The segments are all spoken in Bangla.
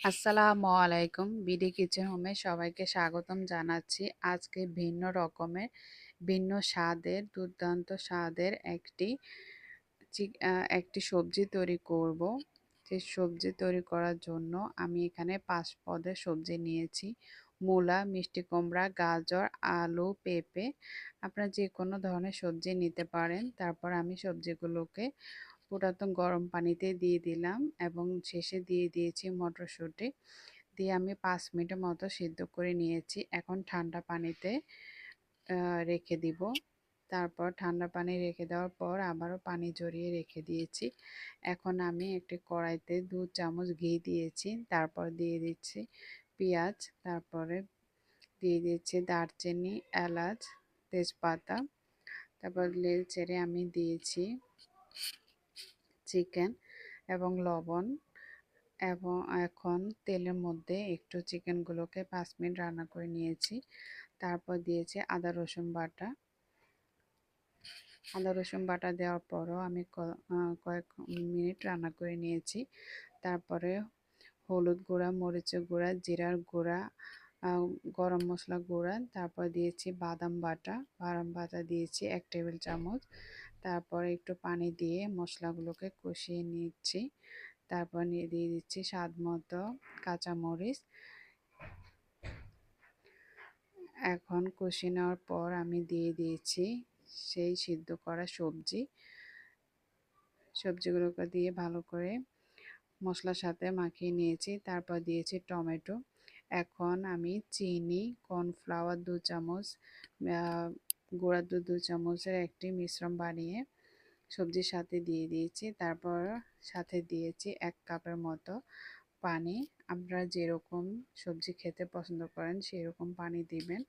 আসসালামু আলাইকুম। বিডি কিচেন হোমে সবাইকে স্বাগতম জানাচ্ছি। আজকে ভিন্ন রকমের, ভিন্ন স্বাদের, দুর্দান্ত স্বাদের একটি সবজি তৈরি করব। সেই সবজি তৈরি করার জন্য আমি এখানে 5 পদের সবজি নিয়েছি। মূলা, মিষ্টি কুমড়া, গাজর, আলু, পেঁপে। আপনারা যে কোনো ধরনের সবজি নিতে পারেন। তারপর আমি সবজিগুলোকে পুরাতন গরম পানিতে দিয়ে দিলাম এবং শেষে দিয়ে দিয়েছি মটরশুঁটি। দিয়ে আমি 5 মিনিটের মতো সিদ্ধ করে নিয়েছি। এখন ঠান্ডা পানিতে রেখে দিব। তারপর ঠান্ডা পানি রেখে দেওয়ার পর আবারও পানি ঝরিয়ে রেখে দিয়েছি। এখন আমি একটি কড়াইতে 2 চামচ ঘি দিয়েছি। তারপর দিয়ে দিচ্ছি পেঁয়াজ, তারপরে দিয়ে দিচ্ছি দারচিনি, এলাচ, তেজপাতা। তারপর নেড়ে চেড়ে আমি দিয়েছি চিকেন এবং লবণ। এবং এখন তেলের মধ্যে একটু চিকেনগুলোকে 5 মিনিট রান্না করে নিয়েছি। তারপর দিয়েছি আদা রসুন বাটা। আদা রসুন বাটা দেওয়ার পরও আমি কয়েক মিনিট রান্না করে নিয়েছি। তারপরে হলুদ গুঁড়া, মরিচের গুঁড়া, জিরার গুঁড়া, গরম মশলা গুঁড়া, তারপর দিয়েছি বাদাম বাটা দিয়েছি 1 টেবিল চামচ। তারপর একটু পানি দিয়ে মশলাগুলোকে কষিয়ে নিচ্ছি। তারপর দিয়ে দিচ্ছি স্বাদ মতো কাঁচামরিচ। এখন কষিয়ে নেওয়ার পর আমি দিয়ে দিয়েছি সেই সিদ্ধ করা সবজিগুলোকে দিয়ে ভালো করে মশলার সাথে মাখিয়ে নিয়েছি। তারপর দিয়েছি টমেটো। এখন আমি চিনি, কর্নফ্লাওয়ার 2 চামচ, গুঁড়া দুধ 2 চামচের একটি মিশ্রণ বানিয়ে সবজির সাথে দিয়ে দিয়েছি। তারপর সাথে দিয়েছি 1 কাপের মতো পানি। আপনারা যেরকম সবজি খেতে পছন্দ করেন সেরকম পানি দিবেন।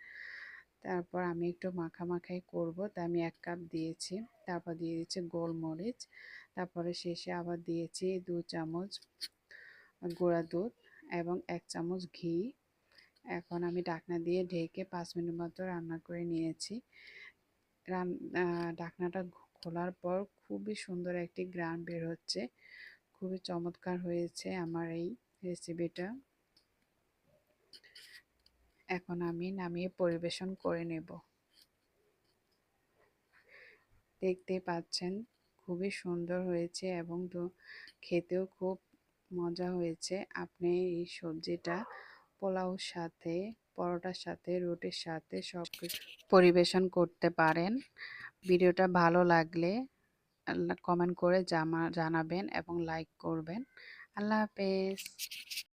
তারপর আমি একটু মাখামাখাই করব, তাই আমি 1 কাপ দিয়েছি। তারপর দিয়ে দিচ্ছি গোলমরিচ। তারপরে শেষে আবার দিয়েছি 2 চামচ গুঁড়া দুধ এবং 1 চামচ ঘি। এখন আমি ঢাকনা দিয়ে ঢেকে 5 মিনিট মতো রান্না করে নিয়েছি। ঢাকনাটা খোলার পর খুবই সুন্দর একটি ঘ্রাণ বের হচ্ছে। খুবই চমৎকার হয়েছে আমার এই রেসিপিটা। এখন আমি নামিয়ে পরিবেশন করে নেব। দেখতেই পাচ্ছেন খুবই সুন্দর হয়েছে এবং খেতেও খুব মজা হয়েছে। আপনি এই সবজিটা পোলাওর সাথে, পরোটার সাথে, রুটির সাথে সব কিছু পরিবেশন করতে পারেন। ভিডিওটা ভালো লাগলে কমেন্ট করে জানাবেন এবং লাইক করবেন। আল্লাহ হাফেজ।